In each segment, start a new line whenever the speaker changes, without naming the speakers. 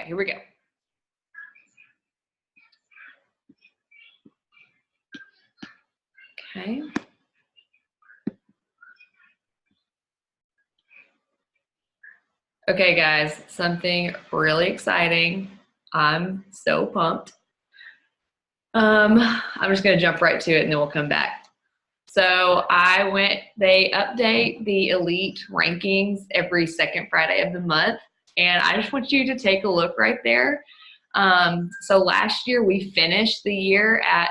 here we go. Okay. Okay, guys, something really exciting. I'm so pumped. I'm just gonna jump right to it and then we'll come back. So they update the elite rankings every second Friday of the month. And I just want you to take a look right there. So last year we finished the year at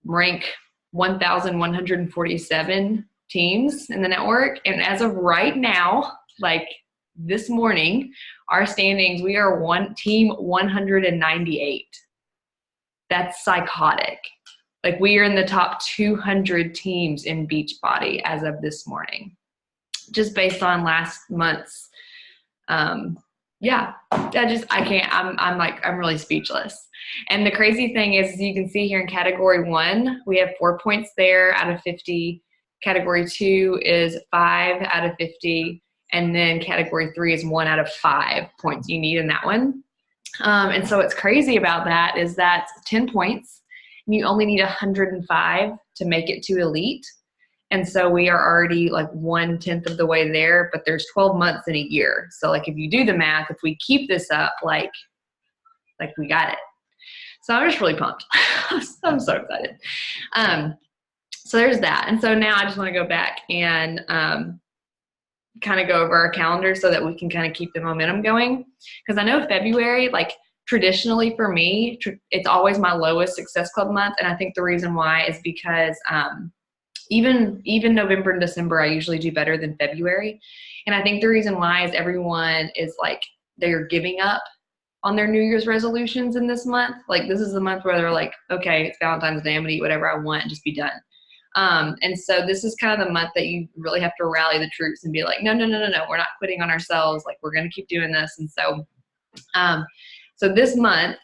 rank 1,147 teams in the network. And as of right now, like this morning, our standings, we are team 198. That's psychotic. Like we are in the top 200 teams in Beachbody as of this morning, just based on last month's. Yeah, I'm really speechless. And the crazy thing is, you can see here in category 1, we have 4 points there out of 50. Category 2 is 5 out of 50. And then category 3 is 1 out of 5 points you need in that one. And so what's crazy about that is that's 10 points. And you only need 105 to make it to elite. And so we are already like 1/10 of the way there, but there's 12 months in a year. So like if you do the math, if we keep this up, like we got it. So I'm just really pumped. I'm so excited. So there's that. And so now I just want to go back and kind of go over our calendar so that we can kind of keep the momentum going. Because I know February, like traditionally for me, it's always my lowest Success Club month. And I think the reason why is because even November and December, I usually do better than February. And I think the reason why is everyone is like, they're giving up on their New Year's resolutions in this month. Like this is the month where they're like, okay, it's Valentine's Day, I'm gonna eat whatever I want and just be done. And so this is kind of the month that you really have to rally the troops and be like, no, we're not quitting on ourselves. Like we're gonna keep doing this. And so, so this month,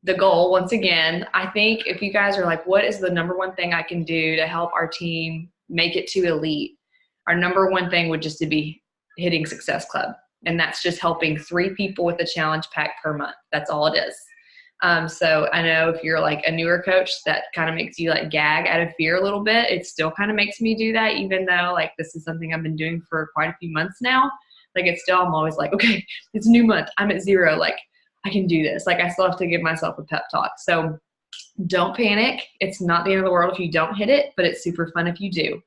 the goal, once again, I think if you guys are like, what is the number one thing I can do to help our team make it to elite? Our number one thing would just to be hitting Success Club. And that's just helping 3 people with a challenge pack per month. That's all it is. So I know if you're like a newer coach, that kind of makes you like gag out of fear a little bit. It still kind of makes me do that, even though like this is something I've been doing for quite a few months now. Like it's still, I'm always like, okay, it's a new month. I'm at 0. Like I can do this. Like I still have to give myself a pep talk. So don't panic. It's not the end of the world if you don't hit it, but it's super fun if you do.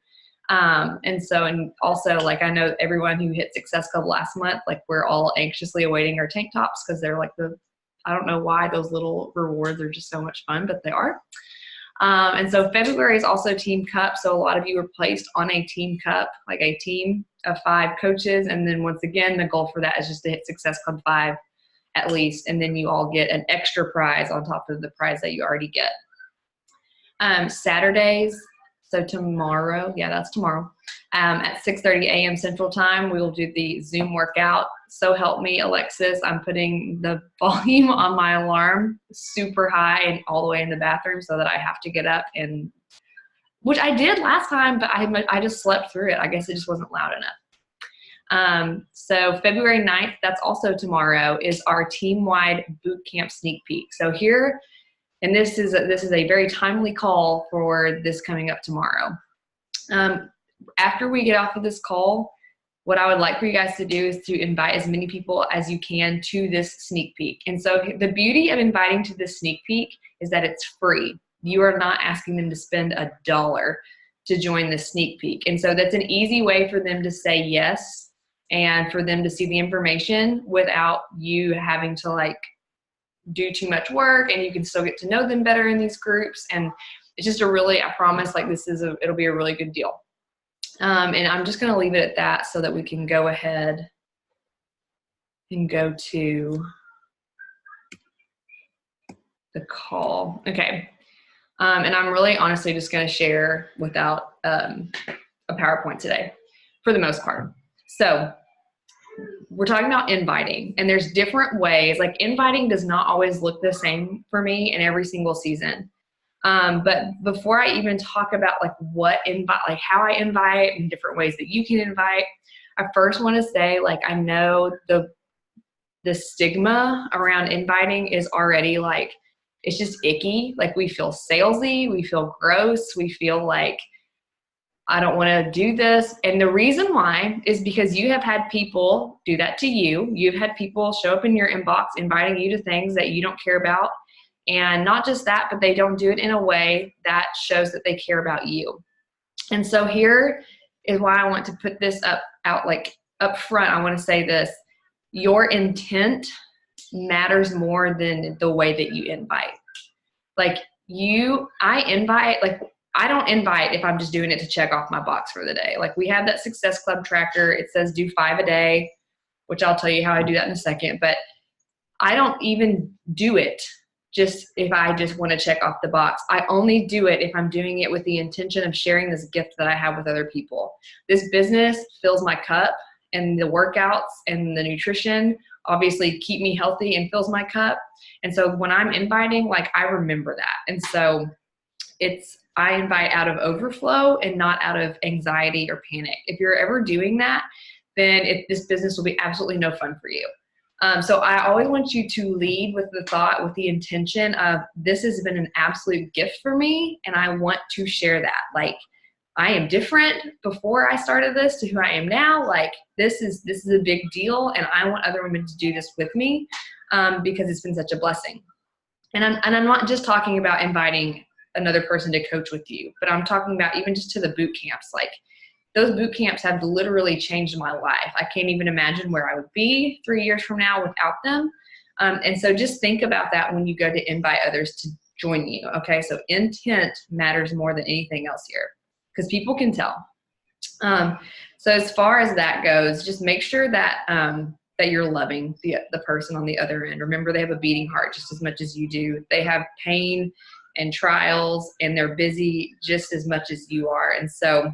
And also like, I know everyone who hit Success Club last month, like we're all anxiously awaiting our tank tops because they're like I don't know why those little rewards are just so much fun, but they are. And so February is also Team Cup. So a lot of you were placed on a Team Cup, like a team of 5 coaches. And then once again, the goal for that is just to hit Success Club 5 at least. And then you all get an extra prize on top of the prize that you already get. Saturdays, so tomorrow, yeah, that's tomorrow, at 6:30 a.m. Central Time, we will do the Zoom workout. So help me, Alexis, I'm putting the volume on my alarm super high and all the way in the bathroom so that I have to get up, and which I did last time, but I just slept through it. I guess it just wasn't loud enough. So February 9th, that's also tomorrow, is our team-wide boot camp sneak peek. So here, and this is a very timely call for this coming up tomorrow. After we get off of this call, what I would like for you guys to do is to invite as many people as you can to this sneak peek. And so the beauty of inviting to this sneak peek is that it's free. You are not asking them to spend $1 to join the sneak peek. And so that's an easy way for them to say yes and for them to see the information without you having to like do too much work, and you can still get to know them better in these groups. And it's just I promise, like it'll be a really good deal. And I'm just going to leave it at that so that we can go ahead and go to the call. Okay. And I'm really honestly just going to share without a PowerPoint today for the most part. So we're talking about inviting, and there's different ways. Like inviting does not always look the same for me in every single season. But before I even talk about like how I invite and different ways that you can invite, I first want to say, like, I know the stigma around inviting is already like, it's just icky. Like we feel salesy, we feel gross, we feel like I don't want to do this. And the reason why is because you have had people do that to you. You've had people show up in your inbox inviting you to things that you don't care about. And not just that, but they don't do it in a way that shows that they care about you. And so here is why I want to put this out like up front. I want to say this: your intent matters more than the way that you invite. Like I don't invite if I'm just doing it to check off my box for the day. Like we have that Success Club tracker. It says do 5 a day, which I'll tell you how I do that in a second. But I don't even do it just if I just want to check off the box. I only do it if I'm doing it with the intention of sharing this gift that I have with other people. This business fills my cup, and the workouts and the nutrition obviously keep me healthy and fills my cup. And so when I'm inviting, like I remember that. And so I invite out of overflow and not out of anxiety or panic. If you're ever doing that, then this business will be absolutely no fun for you. So I always want you to lead with the thought, with the intention of this has been an absolute gift for me, and I want to share that. Like I am different before I started this to who I am now. Like this is a big deal, and I want other women to do this with me because it's been such a blessing. And I'm not just talking about inviting another person to coach with you, but I'm talking about even just to the boot camps. Like those boot camps have literally changed my life. I can't even imagine where I would be 3 years from now without them. And so just think about that when you go to invite others to join you. Okay. So intent matters more than anything else here because people can tell. So as far as that goes, just make sure that, that you're loving the person on the other end. Remember, they have a beating heart just as much as you do. They have pain and trials, and they're busy just as much as you are. And so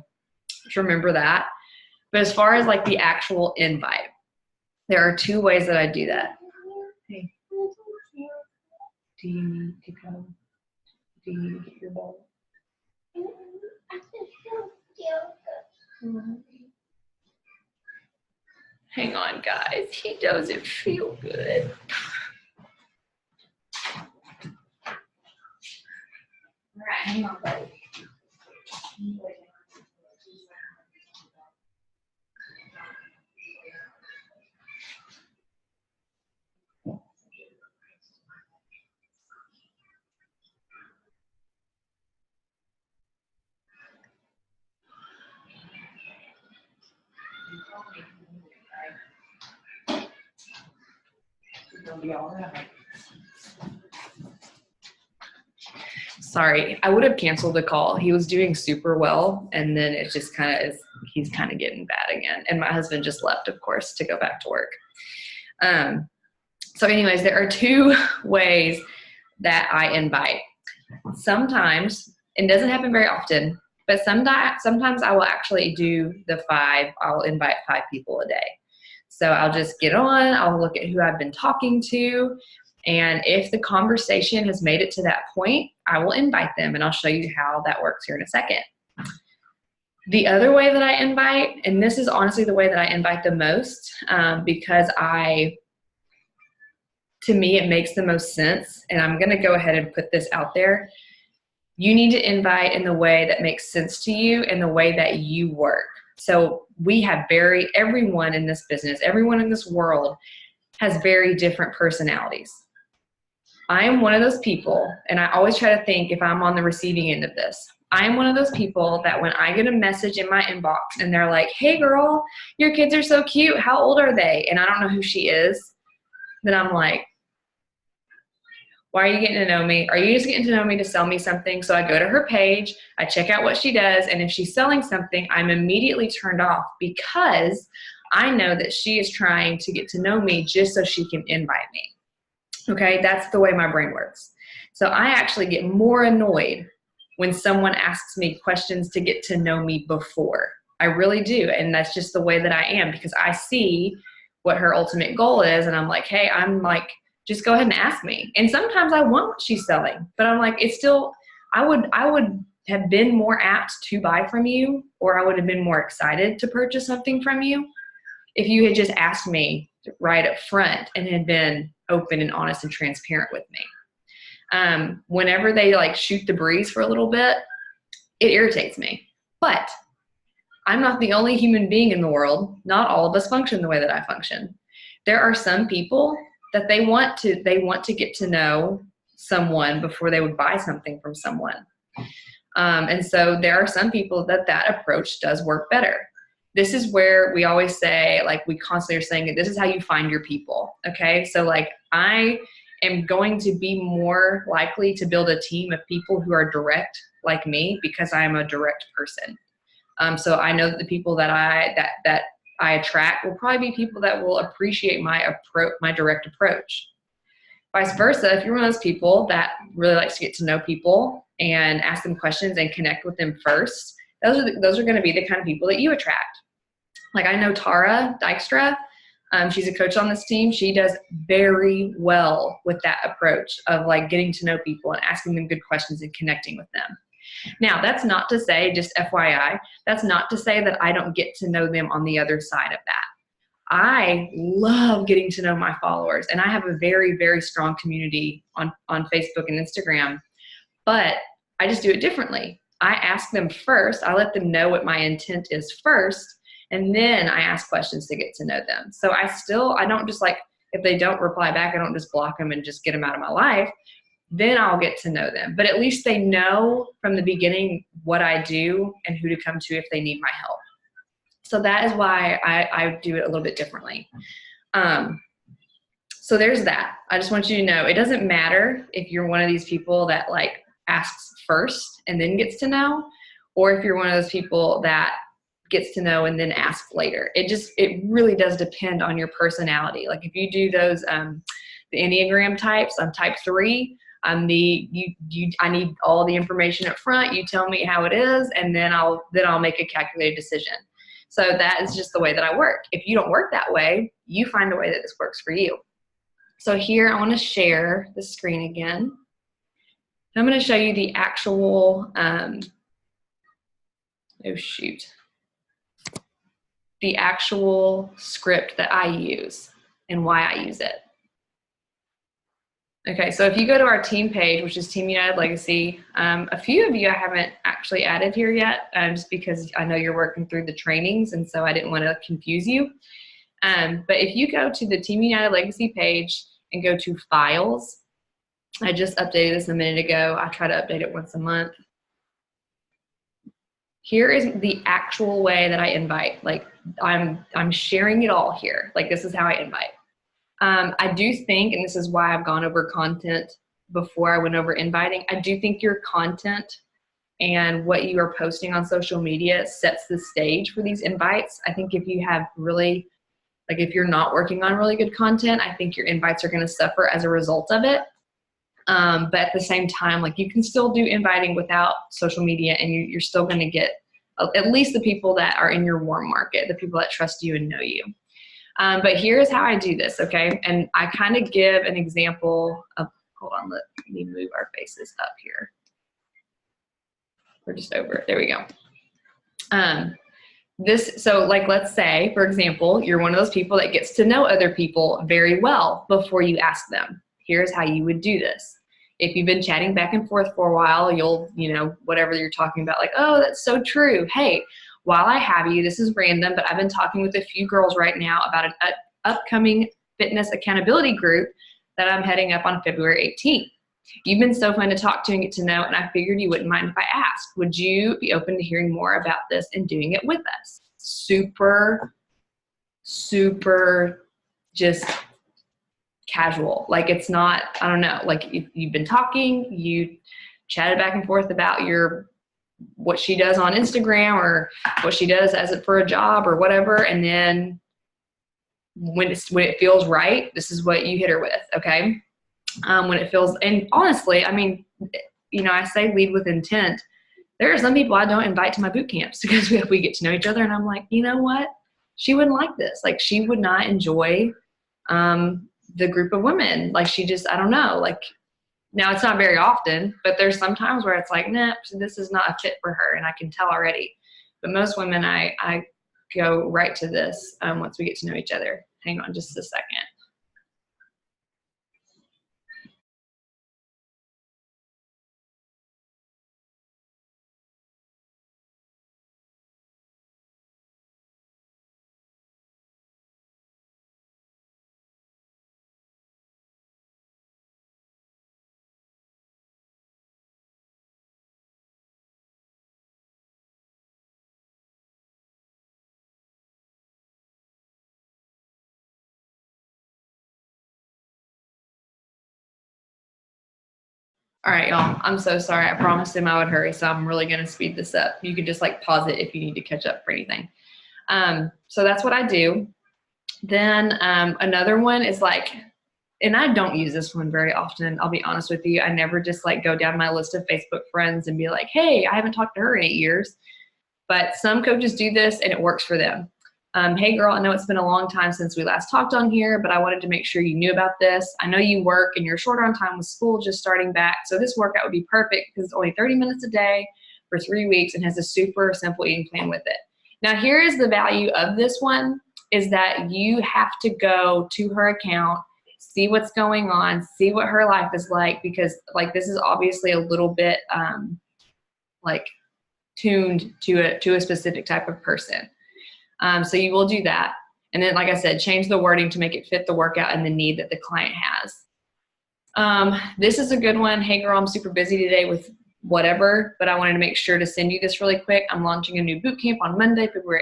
just remember that. But as far as like the actual invite, there are 2 ways that I do that. Hey, do you need to go? Do you need to get your bowl? Hang on, guys. He doesn't feel good. All right, hang on, buddy. It'll be all right. Sorry, I would have canceled the call. He was doing super well, and then it just he's kind of getting bad again. And my husband just left, of course, to go back to work. So anyways, there are 2 ways that I invite. Sometimes, it doesn't happen very often, but sometimes I will actually do the 5. I'll invite 5 people a day. So I'll just get on, I'll look at who I've been talking to, and if the conversation has made it to that point, I will invite them, and I'll show you how that works here in a second. The other way that I invite, and this is honestly the way that I invite the most, because to me, it makes the most sense, and I'm going to go ahead and put this out there. You need to invite in the way that makes sense to you and the way that you work. So we have everyone in this business, everyone in this world has very different personalities. I am one of those people, and I always try to think if I'm on the receiving end of this. I am one of those people that when I get a message in my inbox and they're like, hey girl, your kids are so cute, how old are they? And I don't know who she is, then I'm like, why are you getting to know me? Are you just getting to know me to sell me something? So I go to her page, I check out what she does, and if she's selling something, I'm immediately turned off because I know that she is trying to get to know me just so she can invite me. Okay, that's the way my brain works. So I actually get more annoyed when someone asks me questions to get to know me before. I really do, and that's just the way that I am because I see what her ultimate goal is, and I'm like, hey, just go ahead and ask me. And sometimes I want what she's selling, but I'm like, it's still, I would have been more apt to buy from you, or I would have been more excited to purchase something from you if you had just asked me right up front and had been open and honest and transparent with me. Whenever they like shoot the breeze for a little bit, it irritates me. But I'm not the only human being in the world. Not all of us function the way that I function. There are some people that they want to get to know someone before they would buy something from someone. And so there are some people that approach does work better. This is where we always say, like we constantly are saying, this is how you find your people. Okay. So like I am going to be more likely to build a team of people who are direct like me because I am a direct person. So I know that the people that I attract will probably be people that will appreciate my direct approach. Vice versa, if you're one of those people that really likes to get to know people and ask them questions and connect with them first, those are going to be the kind of people that you attract. Like I know Tara Dykstra, she's a coach on this team. She does very well with that approach of like getting to know people and asking them good questions and connecting with them. Now, that's not to say, just FYI, that's not to say that I don't get to know them on the other side of that. I love getting to know my followers, and I have a very, very strong community on Facebook and Instagram, but I just do it differently. I ask them first. I let them know what my intent is first, and then I ask questions to get to know them. So I don't just like, if they don't reply back, I don't just block them and just get them out of my life. Then I'll get to know them. But at least they know from the beginning what I do and who to come to if they need my help. So that is why I do it a little bit differently. So there's that. I just want you to know, it doesn't matter if you're one of these people that like asks first and then gets to know, or if you're one of those people that gets to know and then asks later. It really does depend on your personality. Like if you do those, the Enneagram types, I'm type 3. I need all the information up front. You tell me how it is, and then I'll make a calculated decision. So that is just the way that I work. If you don't work that way, you find a way that this works for you. So here I want to share the screen again. I'm going to show you the actual, the actual script that I use and why I use it. Okay, so if you go to our team page, which is Team United Legacy, a few of you I haven't actually added here yet, just because I know you're working through the trainings, and so I didn't want to confuse you. But if you go to the Team United Legacy page and go to Files, I just updated this a minute ago. I try to update it once a month. Here is the actual way that I invite. Like I'm sharing it all here. Like this is how I invite. I do think, and this is why I've gone over content before I went over inviting, I do think your content and what you are posting on social media sets the stage for these invites. I think if you have really, like if you're not working on really good content, I think your invites are going to suffer as a result of it. But at the same time, like you can still do inviting without social media, and you're still going to get at least the people that are in your warm market, the people that trust you and know you. But here's how I do this, okay? And I kind of give an example of, hold on, let me move our faces up here. We're just over it, there we go. So like, let's say, for example, you're one of those people that gets to know other people very well before you ask them. Here's how you would do this. If you've been chatting back and forth for a while, you'll, whatever you're talking about, like, oh, that's so true. Hey, while I have you, this is random, but I've been talking with a few girls right now about an upcoming fitness accountability group that I'm heading up on February 18th. You've been so fun to talk to and get to know, and I figured you wouldn't mind if I asked. Would you be open to hearing more about this and doing it with us? Super, super just casual. Like it's not, I don't know, like you've been talking, you chatted back and forth about what she does on Instagram or what she does for a job or whatever. And then when it feels right, this is what you hit her with. Okay. When it feels, and honestly, I mean, I say lead with intent. There are some people I don't invite to my boot camps because we get to know each other, and I'm like, you know what? She wouldn't like this. Like she would not enjoy, the group of women. Like she just, I don't know, like now it's not very often, but there's some times where it's like, nah, this is not a fit for her. And I can tell already, but most women I go right to this once we get to know each other. Hang on just a second. All right, y'all, I'm so sorry. I promised him I would hurry, so I'm really going to speed this up. You can just like pause it if you need to catch up for anything. So that's what I do. Then another one is like, and I don't use this one very often, I'll be honest with you. I never just like go down my list of Facebook friends and be like, hey, I haven't talked to her in 8 years. But some coaches do this and it works for them. Hey girl, I know it's been a long time since we last talked on here, but I wanted to make sure you knew about this. I know you work and you're short on time with school just starting back, so this workout would be perfect because it's only 30 minutes a day for 3 weeks and has a super simple eating plan with it. Now here is the value of this one, is that you have to go to her account, see what's going on, see what her life is like, because like this is obviously a little bit like tuned to a specific type of person. So you will do that. And then, like I said, change the wording to make it fit the workout and the need that the client has. This is a good one. Hey girl, I'm super busy today with whatever, but I wanted to make sure to send you this really quick. I'm launching a new boot camp on Monday, February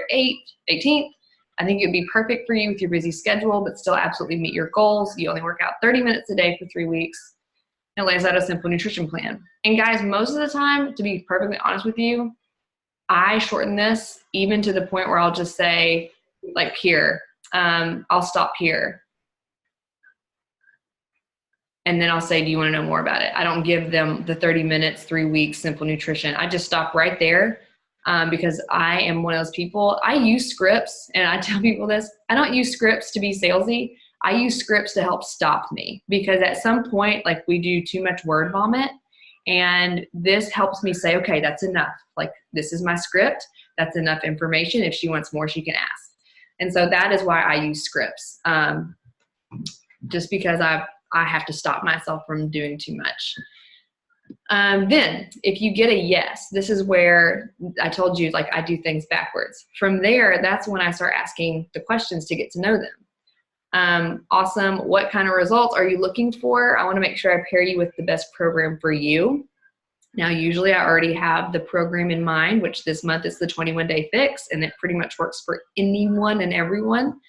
18th. I think it'd be perfect for you with your busy schedule, but still absolutely meet your goals. You only work out 30 minutes a day for 3 weeks. It lays out a simple nutrition plan. And guys, most of the time, to be perfectly honest with you, I shorten this even to the point where I'll just say, like, here, I'll stop here. And then I'll say, do you want to know more about it? I don't give them the 30 minutes, 3 weeks, simple nutrition. I just stop right there because I am one of those people. I use scripts, and I tell people this. I don't use scripts to be salesy. I use scripts to help stop me, because at some point, like, we do too much word vomit. And this helps me say, okay, that's enough. Like, this is my script. That's enough information. If she wants more, she can ask. And so that is why I use scripts, just because I have to stop myself from doing too much. Then if you get a yes, this is where I told you, like, I do things backwards. From there, that's when I start asking the questions to get to know them. Awesome. What kind of results are you looking for? I want to make sure I pair you with the best program for you. Now, usually I already have the program in mind, which this month is the 21-day fix, and it pretty much works for anyone and everyone.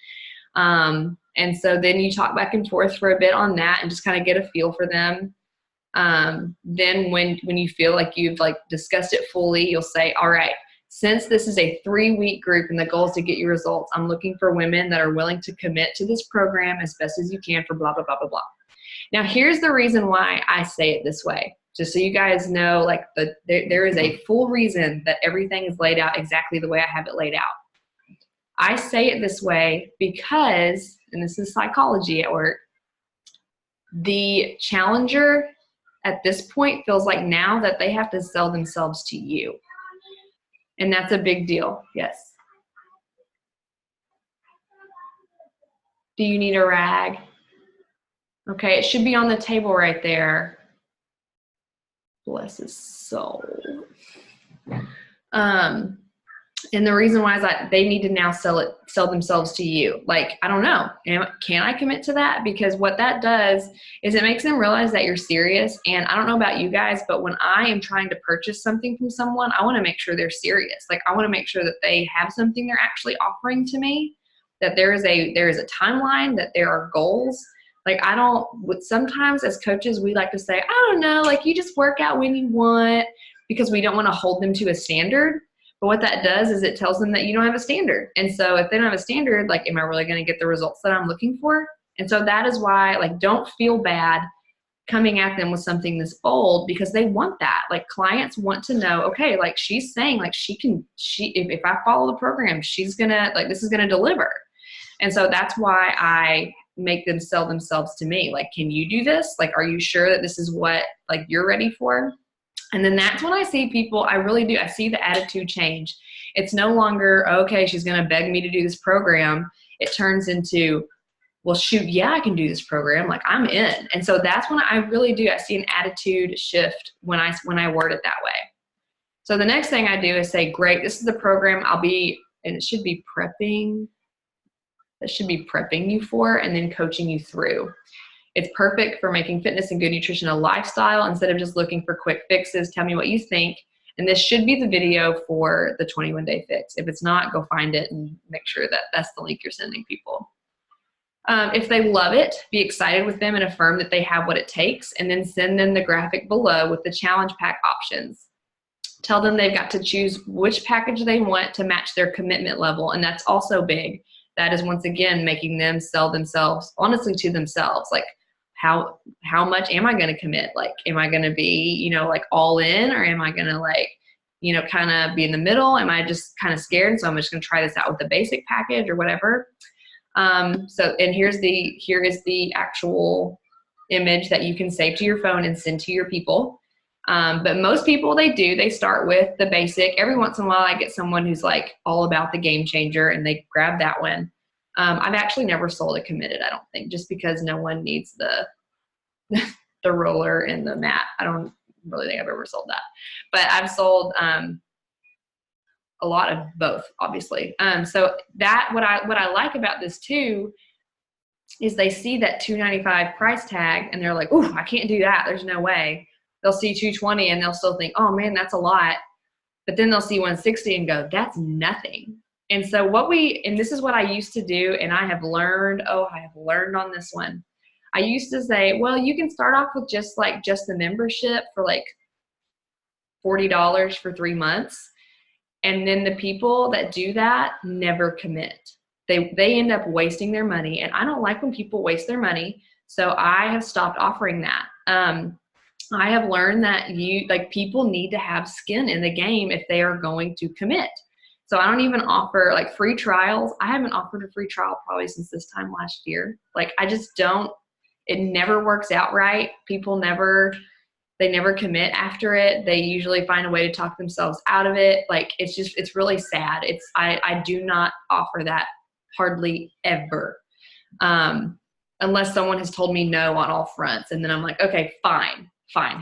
And so then you talk back and forth for a bit on that and just kind of get a feel for them. Then when you feel like you've like discussed it fully, you'll say, all right, since this is a 3-week group and the goal is to get you results, I'm looking for women that are willing to commit to this program as best as you can for blah, blah, blah, blah, blah. Now, here's the reason why I say it this way, just so you guys know, like, there is a full reason that everything is laid out exactly the way I have it laid out. I say it this way because, and this is psychology at work, the challenger at this point feels like now that they have to sell themselves to you. And that's a big deal. Yes. Do you need a rag? Okay, it should be on the table right there. Bless his soul. And the reason why is that they need to now sell themselves to you. Like, I don't know, can I commit to that? Because what that does is it makes them realize that you're serious. And I don't know about you guys, but when I am trying to purchase something from someone, I want to make sure they're serious. Like, I want to make sure that they have something they're actually offering to me, that there is a timeline, that there are goals. Like, sometimes as coaches, we like to say, I don't know, like, you just work out when you want, because we don't want to hold them to a standard. But what that does is it tells them that you don't have a standard. And so if they don't have a standard, like, am I really going to get the results that I'm looking for? And so that is why, like, don't feel bad coming at them with something this bold, because they want that. Like, clients want to know, okay, like, she's saying, like, if I follow the program, she's going to, like, this is going to deliver. And so that's why I make them sell themselves to me. Like, can you do this? Like, are you sure that this is what, like, you're ready for? And then that's when I see people, I really do, I see the attitude change. It's no longer, okay, she's going to beg me to do this program. It turns into, well, shoot, yeah, I can do this program. Like, I'm in. And so that's when I really do, I see an attitude shift when I word it that way. So the next thing I do is say, great, this is the program I'll be, and it should be prepping you for and then coaching you through. It's perfect for making fitness and good nutrition a lifestyle instead of just looking for quick fixes. Tell me what you think. And this should be the video for the 21-day fix. If it's not, go find it and make sure that that's the link you're sending people. If they love it, be excited with them and affirm that they have what it takes, and then send them the graphic below with the challenge pack options. Tell them they've got to choose which package they want to match their commitment level, and that's also big. That is, once again, making them sell themselves, honestly, to themselves. Like, how much am I going to commit? Like, am I going to be, like all in, or am I going to kind of be in the middle? Am I just kind of scared? So I'm just going to try this out with the basic package or whatever. And here is the actual image that you can save to your phone and send to your people. But most people, they start with the basic. Every once in a while I get someone who's like all about the game changer and they grab that one. I've actually never sold a committed, I don't think, just because no one needs the roller and the mat. I don't really think I've ever sold that, but I've sold, a lot of both, obviously. So that what I like about this too is they see that $295 price tag and they're like, "Ooh, I can't do that. There's no way." They'll see $220 and they'll still think, "Oh man, that's a lot." But then they'll see $160 and go, "That's nothing." And so and this is what I used to do, and I have learned on this one. I used to say, well, you can start off with just the membership for like $40 for 3 months. And then the people that do that never commit. They end up wasting their money. And I don't like when people waste their money. So I have stopped offering that. I have learned that people need to have skin in the game if they are going to commit. So I don't even offer free trials. I haven't offered a free trial probably since this time last year. I just don't, it never works out right. People never commit after it. They usually find a way to talk themselves out of it. It's really sad. I do not offer that hardly ever. Unless someone has told me no on all fronts. And then I'm like, okay, fine.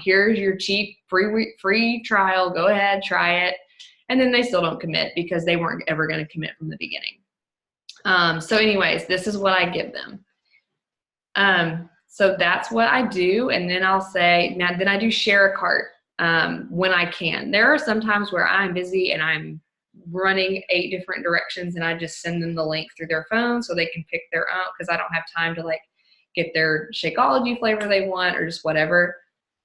Here's your cheap free trial. Go ahead, try it. And then they still don't commit because they weren't ever going to commit from the beginning. So anyways, this is what I give them. So that's what I do. And then I'll say, then I do share a cart when I can. There are some times where I'm busy and I'm running 8 different directions and I just send them the link through their phone so they can pick their own, because I don't have time to get their Shakeology flavor they want or just whatever.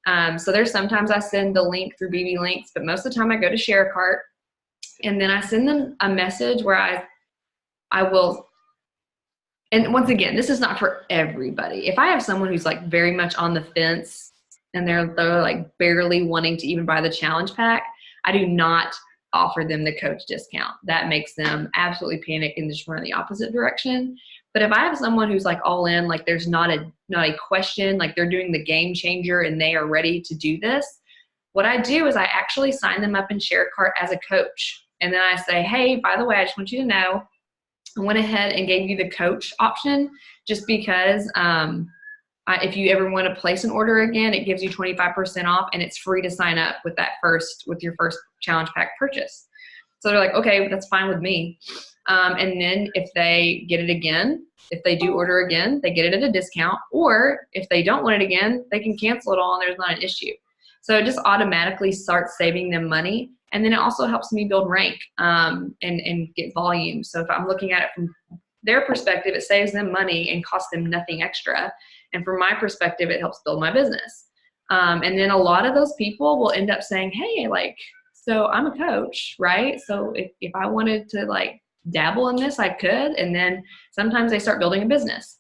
So there's sometimes I send the link through BB Links, but most of the time I go to share a cart and then I send them a message where I will. And once again, this is not for everybody. If I have someone who's very much on the fence and they're barely wanting to even buy the challenge pack, I do not offer them the coach discount. That makes them absolutely panic and just run in the opposite direction. But if I have someone who's all in, there's not a question, they're doing the game changer and they are ready to do this, what I do is I actually sign them up in ShareCart as a coach. And then I say, hey, by the way, I just want you to know, I went ahead and gave you the coach option just because if you ever want to place an order again, it gives you 25% off and it's free to sign up with your first challenge pack purchase. So they're like, okay, that's fine with me. And then if they get it again, if they do order again, they get it at a discount, or if they don't want it again, they can cancel it all and there's not an issue. So it just automatically starts saving them money. And then it also helps me build rank and get volume. So if I'm looking at it from their perspective, it saves them money and costs them nothing extra. And from my perspective, it helps build my business. And then a lot of those people will end up saying, hey, so I'm a coach, right? So if I wanted to dabble in this, I could. And then sometimes they start building a business.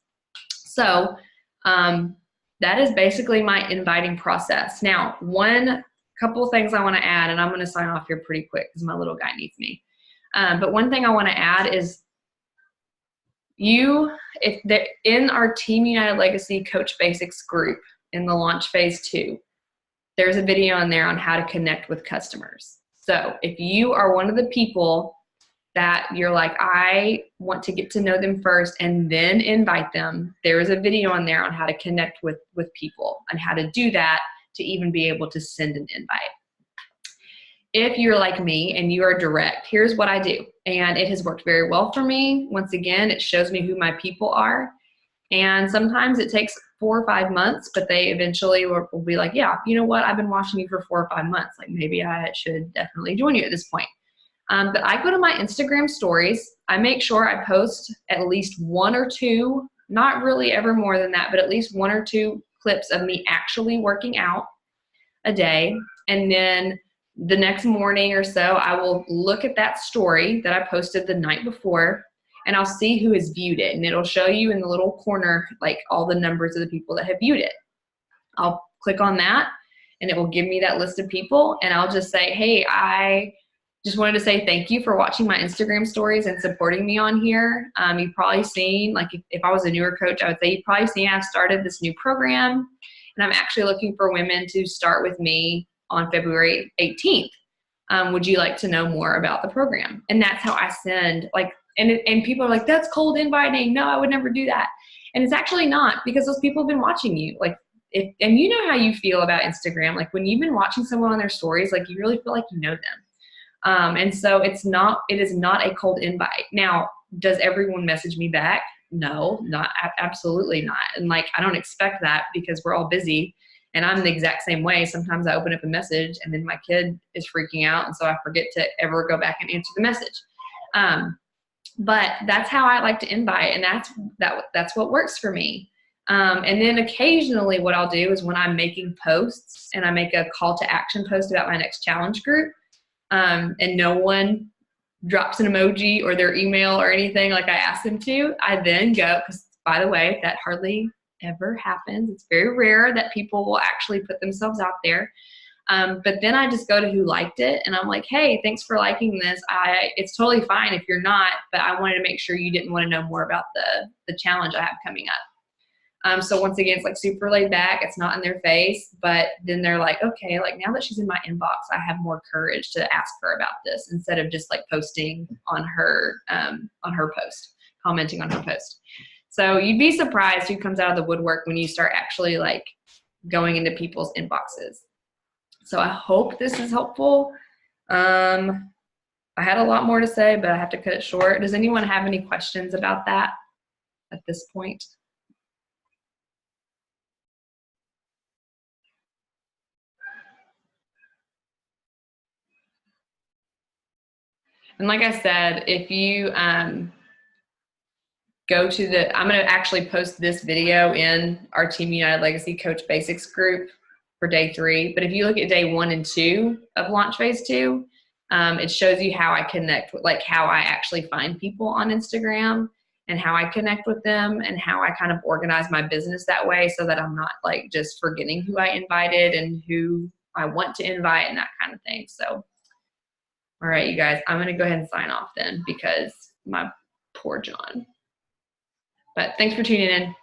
So that is basically my inviting process. Now, couple of things I want to add, and I'm going to sign off here pretty quick because my little guy needs me. But one thing I want to add is in our Team United Legacy Coach Basics group in the launch phase 2, there's a video on there on how to connect with customers. So if you are one of the people that you're like, I want to get to know them first and then invite them, there is a video on there on how to connect with people and how to do that to even be able to send an invite. If you're like me and you are direct, here's what I do. And it has worked very well for me. Once again, it shows me who my people are. And sometimes it takes 4 or 5 months, but they eventually will be like, yeah, you know what? I've been watching you for 4 or 5 months. Like, maybe I should definitely join you at this point. But I go to my Instagram stories. I make sure I post at least 1 or 2, not really ever more than that, but at least 1 or 2 clips of me actually working out a day. And then the next morning or so, I will look at that story that I posted the night before, and I'll see who has viewed it. And it'll show you in the little corner, like, all the numbers of the people that have viewed it. I'll click on that, and it will give me that list of people. And I'll just say, hey, I just wanted to say thank you for watching my Instagram stories and supporting me on here. You've probably seen, like, if I was a newer coach, I would say you've probably seen I've started this new program, and I'm actually looking for women to start with me on February 18th. Would you like to know more about the program? And that's how I send, like, and people are like, that's cold inviting. No, I would never do that. And it's actually not, because those people have been watching you. Like, and you know how you feel about Instagram. Like, when you've been watching someone on their stories, like, you really feel like you know them. And so it is not a cold invite. Now, does everyone message me back? No, absolutely not. And, like, I don't expect that, because we're all busy, and I'm the exact same way. Sometimes I open up a message and then my kid is freaking out, and so I forget to ever go back and answer the message. But that's how I like to invite, and that's what works for me. And then occasionally what I'll do is when I'm making posts and I make a call to action post about my next challenge group, and no one drops an emoji or their email or anything like I asked them to, I then go, because, by the way, that hardly ever happens. It's very rare that people will actually put themselves out there. But then I just go to who liked it, and I'm like, hey, thanks for liking this. It's totally fine if you're not, but I wanted to make sure you didn't want to know more about the challenge I have coming up. So once again, it's like super laid back. It's not in their face, but then they're like, okay, like, now that she's in my inbox, I have more courage to ask her about this, instead of just, like, posting on her post, commenting on her post. So you'd be surprised who comes out of the woodwork when you start actually, like, going into people's inboxes. So I hope this is helpful. I had a lot more to say, but I have to cut it short. Does anyone have any questions about that at this point? And like I said, if you go to I'm going to actually post this video in our Team United Legacy Coach Basics group for day 3. But if you look at day 1 and 2 of Launch Phase 2, it shows you how I connect with, like, how I actually find people on Instagram and how I connect with them and how I kind of organize my business that way, so that I'm not, like, just forgetting who I invited and who I want to invite and that kind of thing. So, all right, you guys, I'm going to go ahead and sign off then, because my poor John. But thanks for tuning in.